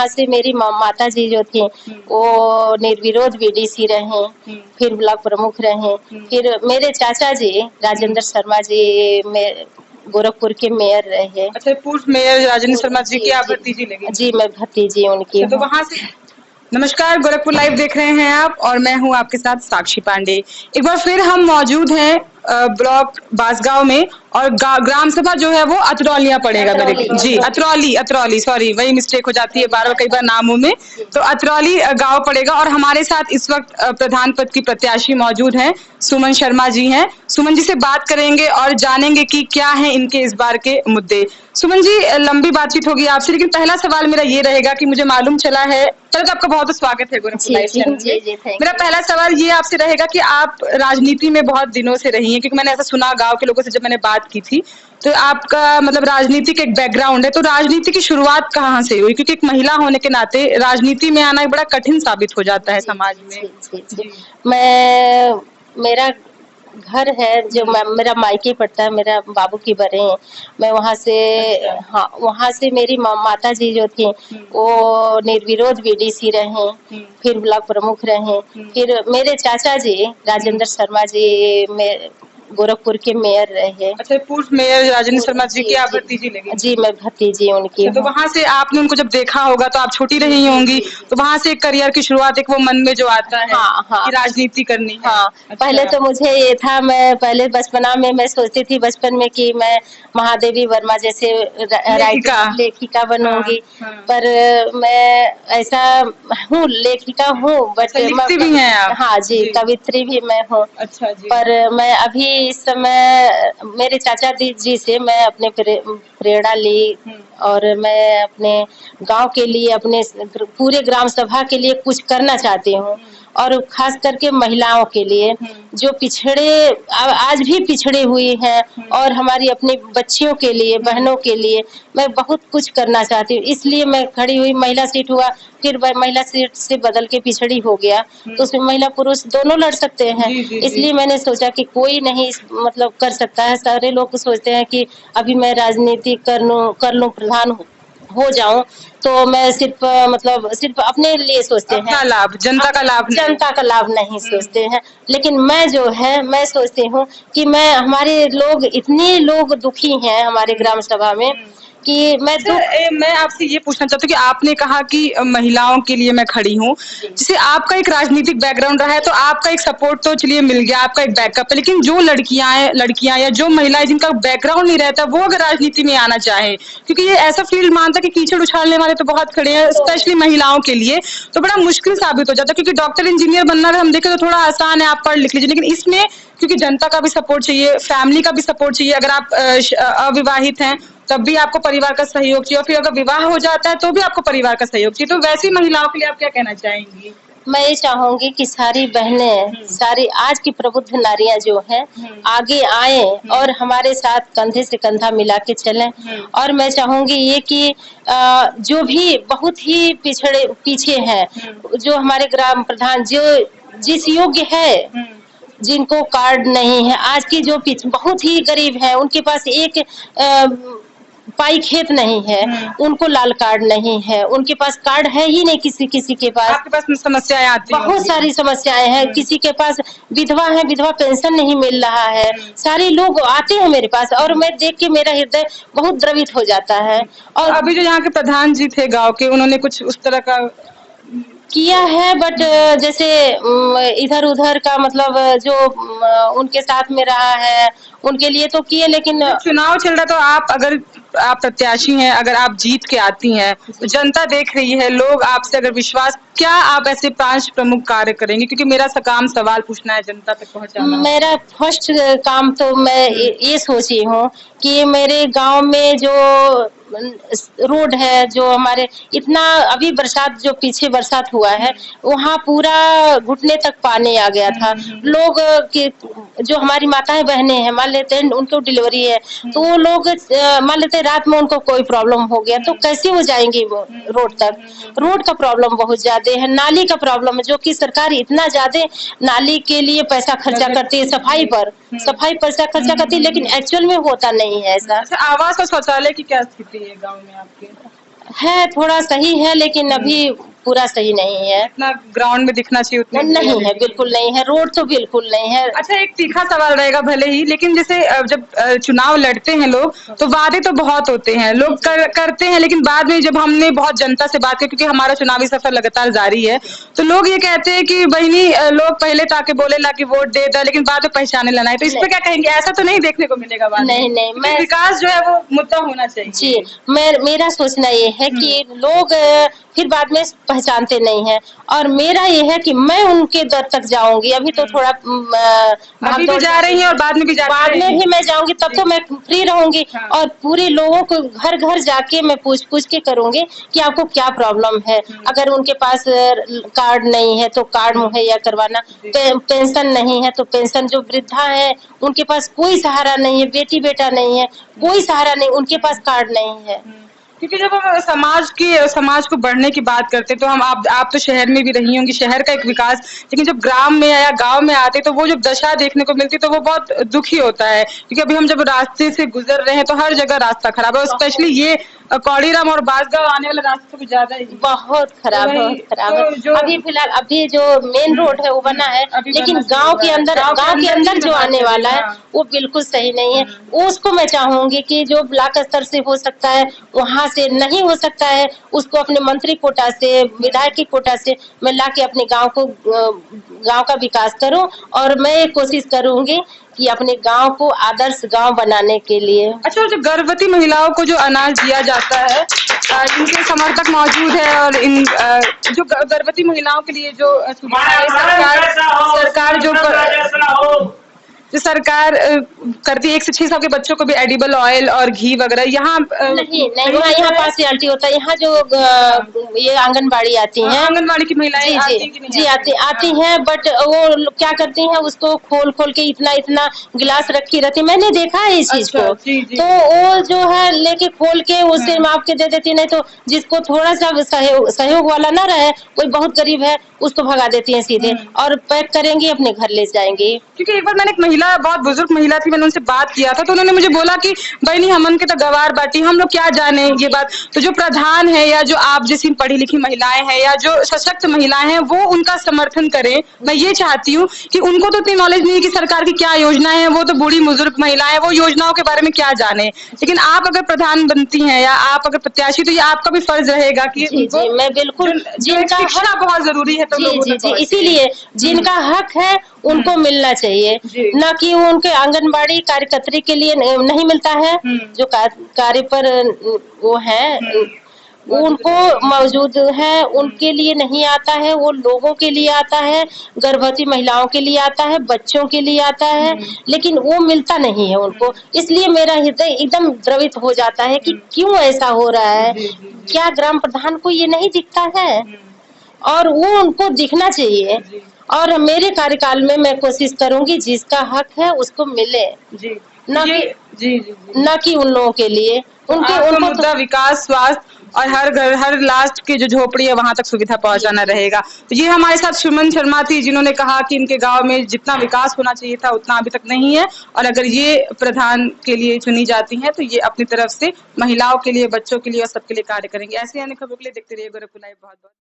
वहाँ से मेरी माता जी जो थी वो निर्विरोध बीडीसी रहे, फिर ब्लॉक प्रमुख रहे, फिर मेरे चाचा जी राजेंद्र शर्मा जी में गोरखपुर के मेयर रहे। अच्छा, पूर्व मेयर राजेंद्र शर्मा जी की आप भतीजी लगी? जी मैं भतीजी उनकी अच्छा, तो वहाँ से नमस्कार, गोरखपुर लाइव देख रहे हैं आप और मैं हूँ आपके साथ साक्षी पांडे। एक बार फिर हम मौजूद हैं ब्लॉक बांसगांव में और ग्राम सभा जो है वो अतरौलियां पड़ेगा मेरे जी अतरौली सॉरी वही मिस्टेक हो जाती है बार बार कई बार नामों में। तो अतरौली गांव पड़ेगा और हमारे साथ इस वक्त प्रधान पद की प्रत्याशी मौजूद हैं, सुमन शर्मा जी हैं। सुमन जी से बात करेंगे और जानेंगे कि क्या है इनके इस बार के मुद्दे। सुमन जी, लंबी बातचीत होगी आपसे, लेकिन पहला सवाल मेरा ये रहेगा कि मुझे मालूम चला है, पहले तो आपका बहुत स्वागत है गोरखपुर लाइव चैनल में। मेरा पहला सवाल ये आपसे रहेगा कि आप राजनीति में बहुत दिनों से रही हैं, क्योंकि मैंने ऐसा सुना गांव के लोगों से जब मैंने बात की थी, तो आपका मतलब राजनीतिक एक बैकग्राउंड है। तो राजनीति की शुरुआत कहाँ से हुई? क्योंकि एक महिला होने के नाते राजनीति में आना बड़ा कठिन साबित हो जाता है समाज में। मैं मेरा घर है जो मेरा मायके पड़ता है, मेरा बाबू की बरे हैं। मैं वहाँ से हाँ वहाँ से मेरी माता जी जो थी वो निर्विरोध बीडीसी रहे, फिर ब्लॉक प्रमुख रहे, फिर मेरे चाचा जी राजेंद्र शर्मा जी में गोरखपुर के मेयर रहे। अच्छा, पूर्व मेयर राजेंद्र शर्मा जी की आप भतीजी लगी? जी मैं भतीजी उनकी। तो वहाँ से आपने उनको जब देखा होगा तो आप छोटी रही होंगी, तो वहाँ से करियर की शुरुआत एक वो मन में जो आता है कि राजनीति करनी है। हाँ, पहले तो मुझे ये था, मैं पहले बचपना में मैं सोचती थी बचपन में कि मैं महादेवी वर्मा जैसे लेखिका बनूंगी। पर मैं ऐसा हूँ, लेखिका हूँ बट लिखती भी हैं आप? हाँ जी, कवित्री भी मैं हूँ। अच्छा जी। पर मैं अभी इस समय मेरे चाचा जी से मैं अपने प्रेरणा ली और मैं अपने गांव के लिए, अपने पूरे ग्राम सभा के लिए कुछ करना चाहती हूँ और खास करके महिलाओं के लिए जो पिछड़े आज भी पिछड़े हुई हैं और हमारी अपनी बच्चियों के लिए, बहनों के लिए मैं बहुत कुछ करना चाहती हूँ। इसलिए मैं खड़ी हुई, महिला सीट हुआ, फिर महिला सीट से बदल के पिछड़ी हो गया, तो उसमें महिला पुरुष दोनों लड़ सकते हैं। इसलिए मैंने सोचा कि कोई नहीं मतलब कर सकता है। सारे लोग सोचते हैं कि अभी मैं राजनीति कर लूं प्रधान हो जाऊं, तो मैं सिर्फ अपने लिए सोचते हैं, अपना लाभ, जनता का लाभ नहीं सोचते हैं। लेकिन मैं जो है मैं सोचती हूँ कि हमारे लोग इतने लोग दुखी हैं हमारे ग्राम सभा में कि मैं आपसे ये पूछना चाहती हूँ कि आपने कहा कि महिलाओं के लिए मैं खड़ी हूँ, जैसे आपका एक राजनीतिक बैकग्राउंड रहा है तो आपका एक सपोर्ट तो चलिए मिल गया, आपका एक बैकअप है, लेकिन जो लड़कियां या जो महिलाएं जिनका बैकग्राउंड नहीं रहता वो अगर राजनीति में आना चाहे, क्योंकि ये ऐसा फील्ड मानता कि कीचड़ उछालने वाले तो बहुत खड़े हैं, स्पेशली महिलाओं के लिए तो बड़ा मुश्किल साबित हो जाता है। क्योंकि डॉक्टर इंजीनियर बनना अगर हम देखें तो थोड़ा आसान है, आप पढ़ लिख लीजिए, लेकिन इसमें क्योंकि जनता का भी सपोर्ट चाहिए, फैमिली का भी सपोर्ट चाहिए, अगर आप अविवाहित हैं तब भी आपको परिवार का सहयोग चाहिए और फिर अगर विवाह हो जाता है तो भी आपको परिवार का सहयोग चाहिए। तो वैसी महिलाओं के लिए आप क्या कहना चाहेंगी? मैं ये चाहूंगी कि सारी बहनें, सारी आज की प्रबुद्ध नारियां जो हैं आगे आए और हमारे साथ कंधे से कंधा मिला के चलें। और मैं चाहूंगी ये कि जो भी बहुत ही पीछे हैं, जो हमारे ग्राम प्रधान जो जिस योग्य है, जिनको कार्ड नहीं है, आज की जो बहुत ही गरीब है, उनके पास एक पाई खेत नहीं है, उनको लाल कार्ड नहीं है, उनके पास कार्ड है ही नहीं, किसी के पास। आपके पास समस्याएं आती हैं? बहुत सारी समस्याएं हैं, किसी के पास विधवा है, विधवा पेंशन नहीं मिल रहा है, सारे लोग आते हैं मेरे पास और मैं देख के मेरा हृदय बहुत द्रवित हो जाता है। और अभी जो यहाँ के प्रधान जी थे गाँव के, उन्होंने कुछ उस तरह का किया है, बट जैसे इधर उधर का मतलब जो उनके साथ में रहा है उनके लिए तो किए, लेकिन चुनाव चल रहा तो अगर आप प्रत्याशी हैं, अगर आप जीत के आती हैं तो जनता देख रही है, लोग आपसे अगर विश्वास, क्या आप ऐसे 5 प्रमुख कार्य करेंगे? क्योंकि मेरा काम सवाल पूछना है, जनता तक पहुंचाना। मेरा फर्स्ट काम तो मैं ये सोची हूँ कि मेरे गांव में जो रोड है, जो हमारे इतना अभी बरसात जो पीछे बरसात हुआ है वहाँ पूरा घुटने तक पानी आ गया था। लोग के जो हमारी माताएं बहनें हैं, मान लेते हैं उनको डिलीवरी है तो वो लोग मान लेते हैं रात में उनको कोई प्रॉब्लम हो गया तो कैसे हो जाएंगी वो रोड तक। रोड का प्रॉब्लम बहुत ज्यादा है, नाली का प्रॉब्लम है, जो कि सरकार इतना ज्यादा नाली के लिए पैसा खर्चा करती है, सफाई पैसा खर्चा करती है, लेकिन एक्चुअल में होता नहीं है ऐसा। आवास और शौचालय की क्या स्थिति है गाँव में आपके? है, थोड़ा सही है लेकिन अभी पूरा सही नहीं है। जितना ग्राउंड में दिखना चाहिए उतना नहीं है, बिल्कुल नहीं है, रोड तो बिल्कुल नहीं है। अच्छा, एक तीखा सवाल रहेगा भले ही, लेकिन जैसे जब चुनाव लड़ते हैं लोग तो वादे तो बहुत होते हैं, लोग करते हैं, लेकिन बाद में जब हमने बहुत जनता से बात की, क्योंकि हमारा चुनावी सफर लगातार जारी है, तो लोग ये कहते हैं कि बहनी लोग पहले तो आके बोलेला कि वोट दे दो, लेकिन बाद में पहचाने लाना है, तो इस पर क्या कहेंगे? ऐसा तो नहीं देखने को मिलेगा बाद में? नहीं, क्योंकि विकास जो है वो मुद्दा होना चाहिए। जी, मेरा सोचना ये है कि लोग फिर बाद में पहचानते नहीं हैं और मेरा ये है कि मैं उनके दर तक जाऊँगी। अभी तो थोड़ा अभी भी जा रही हैं और बाद में भी बाद में भी मैं जाऊँगी, तब तो मैं फ्री रहूँगी और पूरे लोगों को घर-घर जाके मैं पूछ-पूछ के करूँगी कि आपको क्या प्रॉब्लम है। अगर उनके पास कार्ड नहीं है तो कार्ड मुहैया करवाना, पेंशन नहीं है तो पेंशन, जो वृद्धा है उनके पास कोई सहारा नहीं है, बेटी-बेटा नहीं है, कोई सहारा नहीं, उनके पास कार्ड नहीं है। क्योंकि जब हम समाज को बढ़ने की बात करते हैं तो हम आप तो शहर में भी रही होंगी, शहर का एक विकास, लेकिन जब ग्राम में या गांव में आते तो वो जब दशा देखने को मिलती तो वो बहुत दुखी होता है, क्योंकि अभी हम जब रास्ते से गुजर रहे हैं तो हर जगह रास्ता खराब है, और स्पेशली ये कौड़ीराम और बांसगांव आने वाला रास्ता तो कुछ ज्यादा ही बहुत खराब है। अभी फिलहाल अभी जो मेन रोड है वो बना है, लेकिन गांव के अंदर जो आने वाला है वो बिल्कुल सही नहीं है। उसको मैं चाहूंगी कि जो ब्लॉक स्तर से हो सकता है, वहाँ से नहीं हो सकता है, उसको अपने मंत्री कोटा से, विधायक की कोटा से मैं लाके अपने गांव का विकास करूं और मैं कोशिश करूंगी कि अपने गांव को आदर्श गांव बनाने के लिए। अच्छा, और जो गर्भवती महिलाओं को जो अनाज दिया जाता है, इनके समर्थक मौजूद है, और इन जो गर्भवती महिलाओं के लिए जो सरकार करती है, 1 से 6 साल के बच्चों को भी एडिबल ऑयल और घी वगैरह, यहाँ नहीं यहाँ पार्शियलिटी होता है। यहाँ जो ये आंगनबाड़ी आती हैं, आंगनबाड़ी की महिलाएं आती हैं, बट वो क्या करती हैं, उसको खोल के इतना गिलास रखी रहती है। मैंने देखा है इस चीज को, तो वो जो है लेके खोल के उसे माप के दे देती, नहीं तो जिसको थोड़ा सा सहयोग वाला ना रहे, कोई बहुत गरीब है, उसको भगा देती है सीधे और पैक करेंगी, अपने घर ले जाएंगी। क्योंकि एक बार मैंने एक महिला, बहुत बुजुर्ग महिला थी, मैंने उनसे बात किया था तो उन्होंने मुझे बोला कि बहनी हमन के तो गवार बाटी, हम लोग क्या जाने ये बात, तो जो प्रधान है या जो आप जैसी पढ़ी लिखी महिलाएं हैं या जो सशक्त महिलाएं हैं वो उनका समर्थन करें। मैं ये चाहती हूँ कि उनको तो इतनी नॉलेज नहीं है कि सरकार की क्या योजनाएं हैं, वो तो बूढ़ी बुजुर्ग महिलाएं, वो योजनाओं के बारे में क्या जाने, लेकिन आप अगर प्रधान बनती हैं या आप अगर प्रत्याशी, तो ये आपका भी फर्ज रहेगा कि जी, मैं बिल्कुल, जिनका शिक्षा बहुत जरूरी है, तो इसीलिए जिनका हक है उनको मिलना चाहिए, न कि उनके आंगनबाड़ी कार्यकर्त्री के लिए नहीं मिलता है, जो कार्य पर वो है उनको मौजूद है, उनके लिए नहीं आता है, वो लोगों के लिए आता है, गर्भवती महिलाओं के लिए आता है, बच्चों के लिए आता है, लेकिन वो मिलता नहीं है उनको। इसलिए मेरा हृदय एकदम द्रवित हो जाता है कि क्यों ऐसा हो रहा है, क्या ग्राम प्रधान को ये नहीं दिखता है, और वो उनको दिखना चाहिए। और मेरे कार्यकाल में मैं कोशिश करूंगी जिसका हक है उसको मिले, न कि उन लोगों के लिए उनको मुद्दा विकास, स्वास्थ्य और हर घर, हर लास्ट की जो झोपड़ी है वहां तक सुविधा पहुंचाना रहेगा। तो ये हमारे साथ सुमन शर्मा थी, जिन्होंने कहा कि इनके गांव में जितना विकास होना चाहिए था उतना अभी तक नहीं है, और अगर ये प्रधान के लिए चुनी जाती हैं तो ये अपनी तरफ से महिलाओं के लिए, बच्चों के लिए और सबके लिए कार्य करेंगे। ऐसे अन्य खबरों के लिए देखते रहिए गोरखपुर लाइव। बहुत बहुत